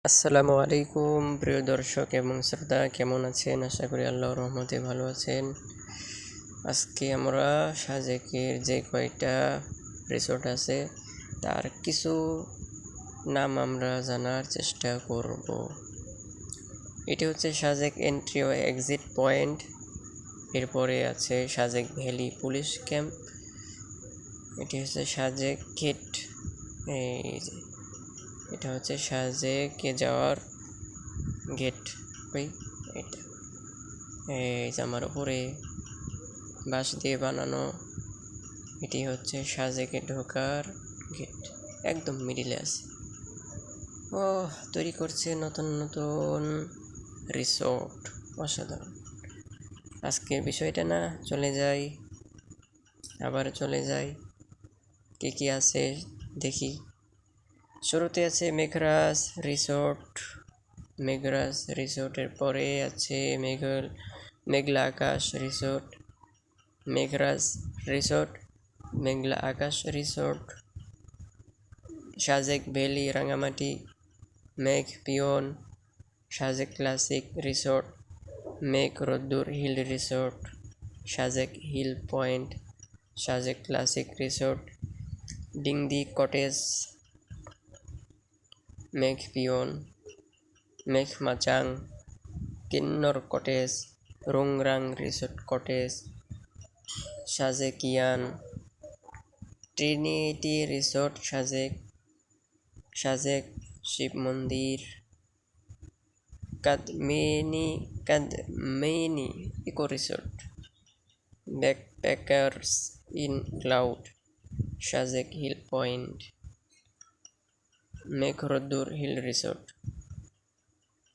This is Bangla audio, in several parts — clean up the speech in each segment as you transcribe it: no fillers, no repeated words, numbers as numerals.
আসসালামু আলাইকুম প্রিয় দর্শক এবং শ্রোতা, কেমন আছেন? আশা করি আল্লাহর রহমতে ভালো আছেন। আজকে আমরা সাজেকের যে কয়টা রিসোর্ট আছে তার কিছু নাম আমরা জানার চেষ্টা করব। এটি হচ্ছে সাজেক এন্ট্রি ও এক্সিট পয়েন্ট, এরপরে আছে সাজেক ভ্যালি পুলিশ ক্যাম্প, এটি হচ্ছে সাজেক গেট, এটা হচ্ছে সাজেকে যাওয়ার গেট। এটা এই জামার উপরে বাঁশ দিয়ে বানানো, এটি হচ্ছে সাজেকে ঢোকার গেট, একদম মিডিলে আছে। তৈরি করছে নতুন নতুন রিসোর্ট, অসাধারণ। আজকের বিষয়টা না, চলে যাই কি কি আছে দেখি। শুরুতে আছে মেঘরাজ রিসোর্টের পরে আছে Meghla Akash resort, Meghraj resort, Meghla Akash resort, Sajek valley Rangamati, Megh Piyon, Sajek classic resort, Megh Roddur hill resort, Sajek hill point, Sajek classic resort, Dingdi cottage, Megh Piyon, Megh Machang, Kinnor cottage, Rongrang resort cottage, Sajekian, Trinity resort Sajek Shiv মন্দির, Kadmeni eco resort, backpackers in cloud, Sajek hill point, Meghroddur hill resort,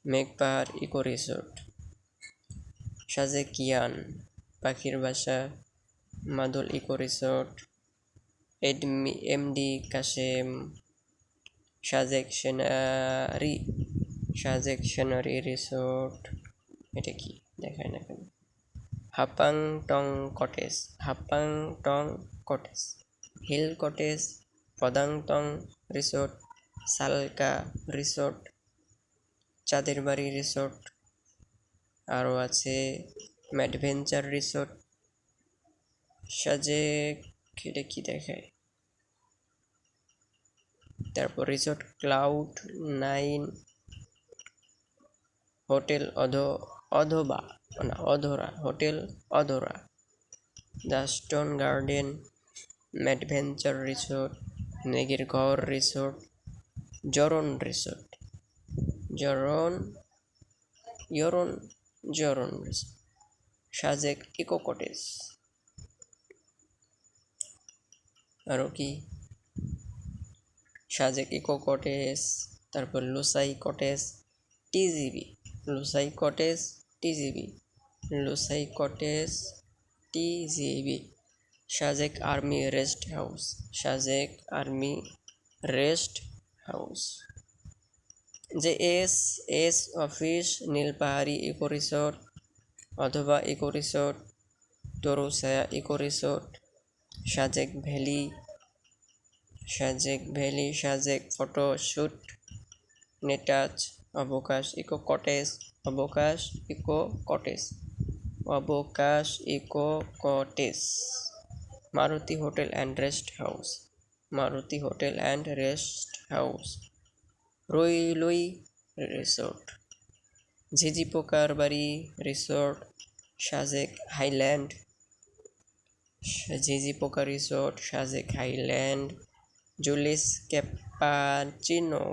Meghpahar eco resort, Sajekian পাখির বাসা, Madol eco resort, MD Kashem, Sajek scenery resort, এটা কি দেখায় না কেন, Hapang Tong cottage, hill cottage, Padangtong resort, Salka resort, চাঁদের বাড়ি রিসোর্ট, আরও আছে ম্যাডভেঞ্চার রিসোর্ট, সাজেক, এটা কি দেখায়, তারপর resort cloud 9, hotel Adhora, the stone garden, Madventure resort, মেঘের ঘর resort, Joron resort, Sajek eco cottage, আরও কি, সাজেক ইকো কটেজ, তারপর Lushai cottage TGB, Sajek army rest house, যে এস অফিস নীলপাহাড়ি ইকো রিসোর্ট অথবা eco resort, Tarusaya eco resort, Sajek valley, Sajek photoshoot, নেটাচ, Obokash eco cottage, Maruti hotel and rest house, Ruilui resort, ঝিঝি পোকার বাড়ি resort, Sajek highland, Julie's cappuccino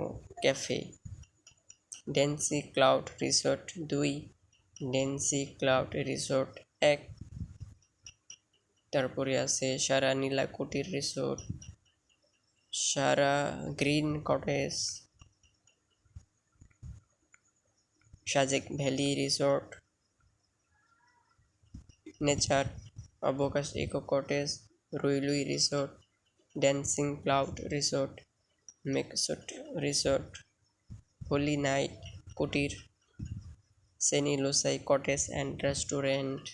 cafe, dense cloud resort 2, dense cloud resort 1, তারপরে আছে Sara Nila Kutir resort, Sara green cottage, Sajek valley resort, nature Obokash eco cottage, Ruilui resort, dancing cloud resort, Meksot resort, holy night Kutir, Seni Lushai cottage and restaurant,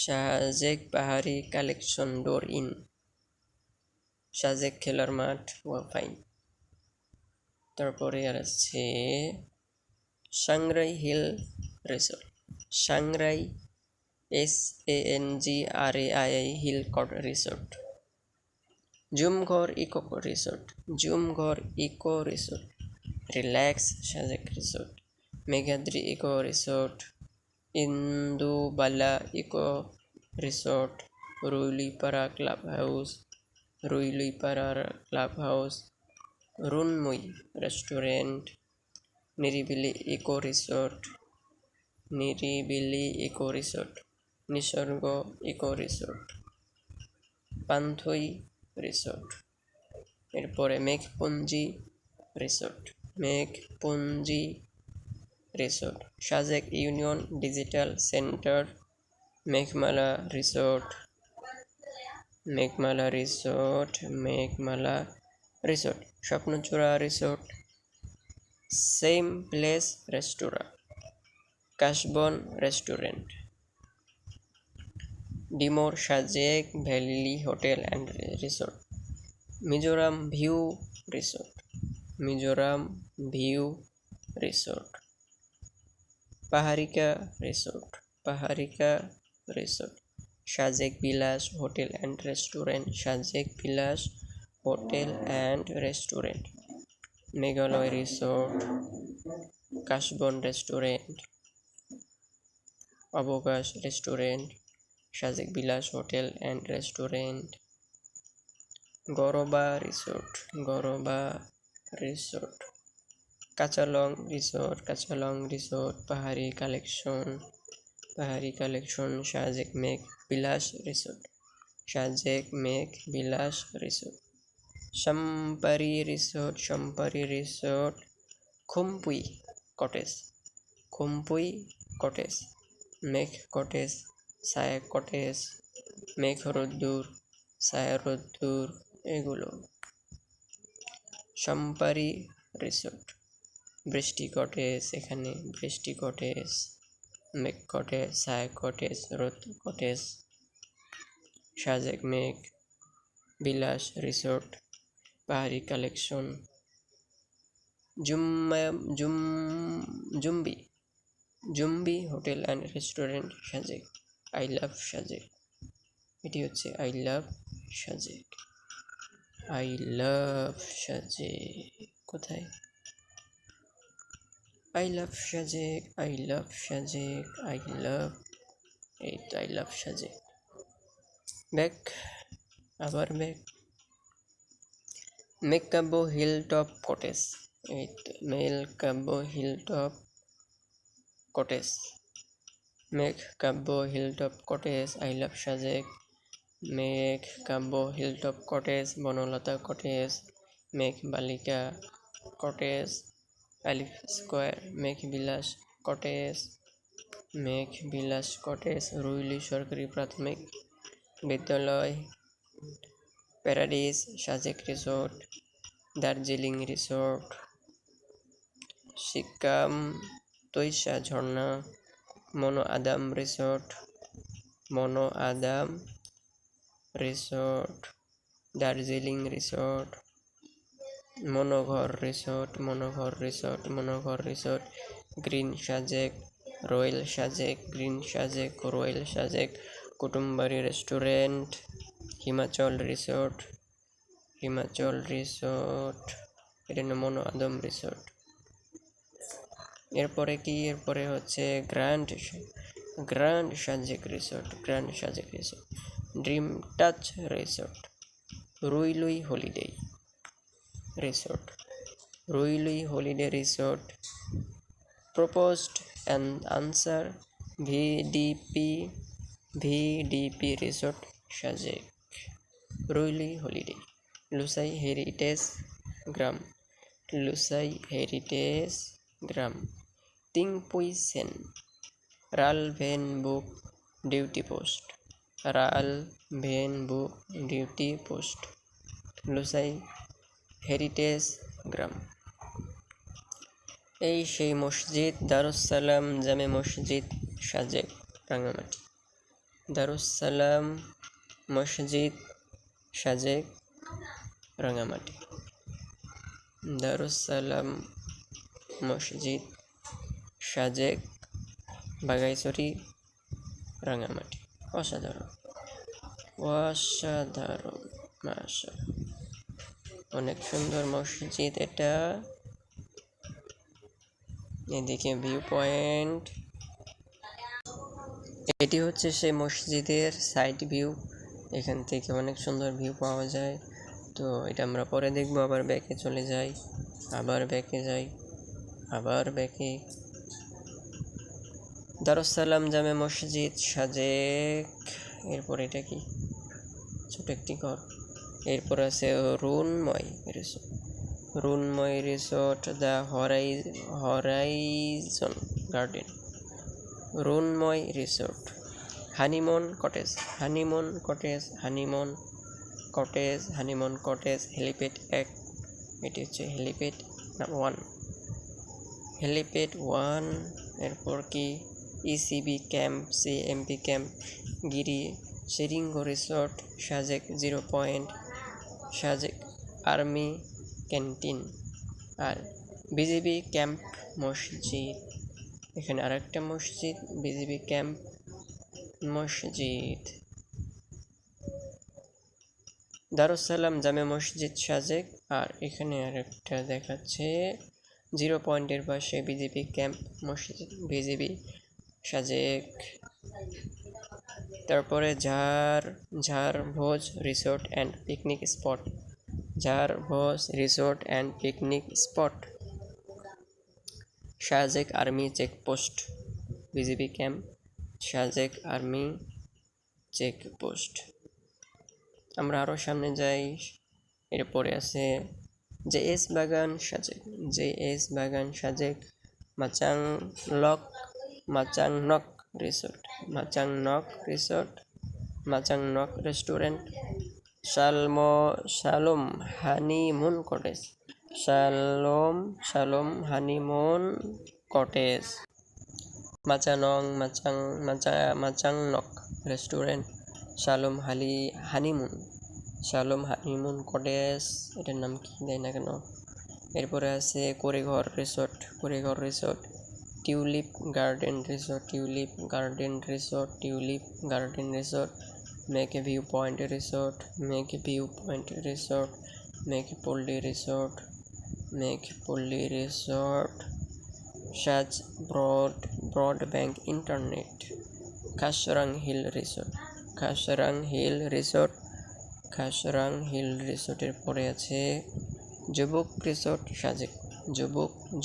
Sajek Pahari collection door in, Sajek খেলার মাঠ, ফাইন। তারপরে আর আছে Sangrai hill resort, Sangrai SANGRAI hill resort, Jumghor eco resort, Jumghor eco resort, relax Sajek resort, Meghadri eco resort, Indubala eco resort, Ruilipara club house, Ruilipara club house, Runmui restaurant, Niribili eco resort, Niribili eco resort, Nisorgo eco resort, Panthoi resort. এরপরে Meghpunji resort, Meghpunji resort, Sajek union digital centre, Meghmala resort, Meghmala resort, Meghmala resort, Swapnochura resort, same place restaurant, Kashbon restaurant, Dimor Sajek valley hotel and resort, Mizoram view resort, Mizoram view resort, Paharika resort, Paharika resort, Sajek Bilash hotel and restaurant, Sajek Bilash hotel and restaurant, Meghalaya resort, Kashbon restaurant, Obokash restaurant, Sajek Bilash hotel and restaurant, Gorba resort, Gorba resort, Kachalong resort, Kachalong resort, Pahari collection, Pahari collection, Sajek Megh Bilash resort, Sajek Megh Bilash resort, Sampari resort, Sampari resort, Khumpui cottage, Khumpui cottage, Megh cottage, Saya cottage, Megh Roddur, সায়া রোদ্দুর, এগুলো। সম্পারি রিসোর্ট, বৃষ্টি কটেজ, এখানে বৃষ্টি cottage, Megh cottage, Saya cottage, রোদ cottage, Sajek Megh Bilash resort, Pahari collection, Jumbi, Jumbi hotel and restaurant Sajek, I love Sajek, এটি হচ্ছে I love Sajek, I love Sajek, কোথায় I love Sajek, I love Sajek, I love, এই তো আই লাভ সাজেক। ব্যাক, আবার back, Meghkabyo hill top cottage, এই তো Meghkabyo hill top cottage, Meghkabyo hill top cottage, I love Sajek, Meghkabyo hill top cottage, Bonolota cottage, Megh Balika cottage, Alif square, মেঘ বিলাস কটেজ, মেঘ বিলাস কটেজ, রুইলি সরকারি প্রাথমিক বিদ্যালয়, paradise Sajek resort, Darjeeling resort, Sikkim তৈশা ঝর্ণা, Mono Adam resort, Mono Adam resort, Darjeeling resort, Monoghor resort, Monoghor resort, Monoghor resort, green Sajek, royal Sajek, green Sajek, royal Sajek, Kutumbari restaurant, Himachal resort, Himachal resort, এটা মনো আদম রিসোর্ট। এরপরে কি, এরপরে হচ্ছে grand Sajek resort, grand Sajek resort, dream touch resort, Ruilui holiday resort, Ruilui holiday resort, proposed and answer VDP resort Sajek, Ruilui holiday, Lushai heritage গ্রাম, লুসাই হেরিটেজ গ্রাম, তিংপুই সেন, রাল ভেন বুক ডিউটি পোস্ট, রাল ভেন বুক ডিউটি পোস্ট, লুসাই হেরিটেজ গ্রাম। এই সেই মসজিদ দারুসালাম জামে মসজিদ সাজেক রাঙামাটি, দারুসালাম মসজিদ সাজেক রাঙামাটি। দারুসালাম মসজিদ, সাজেক, বাগাইছড়ি, রাঙামাটি। অসাধারণ, অসাধারণ, মাশাআল্লাহ, অনেক সুন্দর মসজিদ এটা। এদিকে ভিউ পয়েন্ট, এটি হচ্ছে সেই মসজিদের সাইড ভিউ। এখান থেকে অনেক সুন্দর ভিউ পাওয়া যায়। তো এটা আমরা পরে দেখবো। আবার ব্যাকে চলে যাই, আবার ব্যাকে যাই, আবার ব্যাকে। দারুসালাম জামে মসজিদ, সাজেক। এরপর এটা কি, ছোট একটি ঘর। এরপর আছে Runmoy resort, Runmoy resort, the horizon garden, Runmoy resort, honeymoon cottage, honeymoon cottage, honeymoon cottage, honeymoon cottage, helipad 1। এটি হচ্ছে হেলিপ্যাড 1, হেলিপ্যাড 1। এরপর কি, ইসিবি ক্যাম্প, সিএমপি ক্যাম্প, গিরি, Sheringo resort, Sajek 0 point, Sajek army canteen, আর বিজিবি ক্যাম্প মসজিদ। এখানে আরেকটা মসজিদ, বিজিবি ক্যাম্প মসজিদ। দারুসালাম জামে মসজিদ, সাজেক। আর এখানে আরেকটা দেখাচ্ছে 0 পয়েন্টের পাশে বিজিবি ক্যাম্প মসজিদ, বিজিবি সাজেক। তারপরে Jharbhoj resort and picnic spot, Jharbhoj resort and picnic spot, Sajek army checkpost, BGB camp, Sajek army checkpost. আমরা আরও সামনে যাই। এরপরে আছে জেএস বাগান সাজেক, জেএস বাগান Sajek, Machangnok resort, Machangnok resort, Machangnok restaurant, Shalom honeymoon cottage, Shalom honeymoon cottage, Machangnok restaurant, Shalom honeymoon cottage. এটার নাম কি দেয় না কেন। এরপরে আছে Koreghor resort, Koreghor resort, tulip garden resort, tulip garden resort, tulip garden resort, Megh view point resort, Megh view point resort, Megh Palli resort, Megh Palli resort, Saj broadband internet, Khasrang hill resort, Khasrang hill resort, Khasrang hill রিসোর্টের পরে আছে Jubok resort Sajek,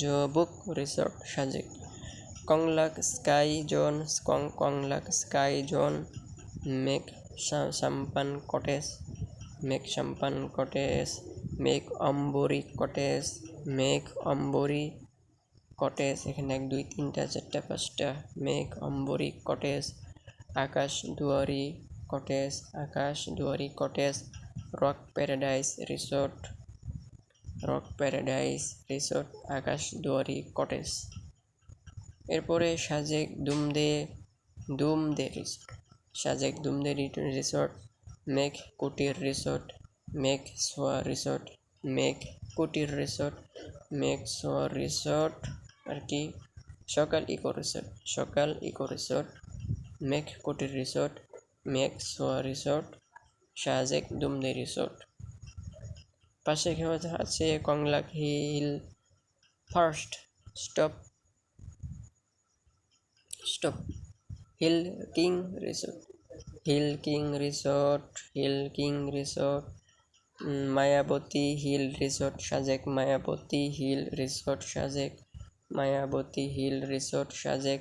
Jubok resort Sajek, Konglak sky zone, Megh Sampan cottage, Megh Sampan cottage, Megh Ambori cottage, Megh Ambori cottage. এখানে 1 2 3 4 5টা Megh Ambori cottage, Akash Duari cottage, Akash Duari cottage, rock paradise resort, rock paradise resort, Akash Duari cottage. এরপরে Sajek Dumde resort, Sajek Dumde resort, Megh Kutir resort, Megh Soya resort, Megh Kutir resort, Megh Soya resort, আর কি সকাল ইকো রিসোর্ট, সকাল eco resort, Megh Kutir resort, Megh Soya resort, Sajek Dumde resort. পাশে আছে Konglak hill first stop hill king resort, hill king resort, hill king resort, Mayabati hill resort Sajek, Mayabati hill resort Sajek, Mayabati hill resort Sajek,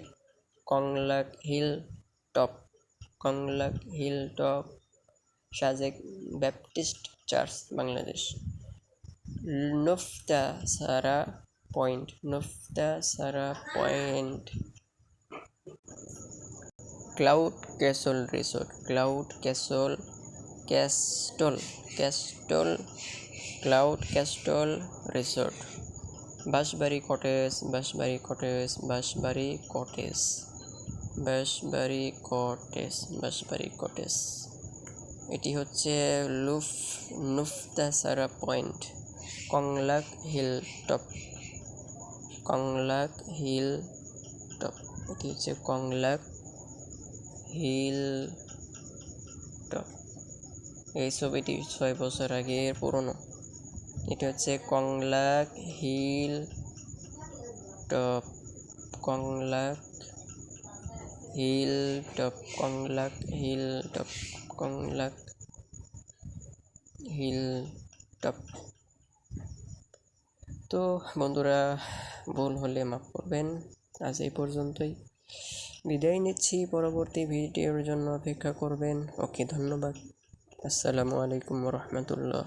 Konglak hill top, Konglak hill top Sajek baptist church Bangladesh, Nuftasara point, Nuftasara point, cloud castle resort, cloud castle cloud castle resort, Bashbari cottage, Bashbari cottage, Bashbari cottage, Bashbari cottage, Bashbari cottage. এটি হচ্ছে Nuftasara point, Konglak hill top, Konglak hill top. এটি হচ্ছে কংলাক হিল টপ। এই ছবিটি 6 বছর আগের পুরনো। এটা হচ্ছে Konglak hill top, Konglak hill top, Konglak hill top, Konglak hill top. তো বন্ধুরা, ভুল হলে মাফ করবেন। আজ এই পর্যন্তই, বিদায় নিচ্ছি। পরবর্তী ভিডিওর জন্য অপেক্ষা করবেন। ওকে, ধন্যবাদ। আসসালামু আলাইকুম রহমতুল্লাহ।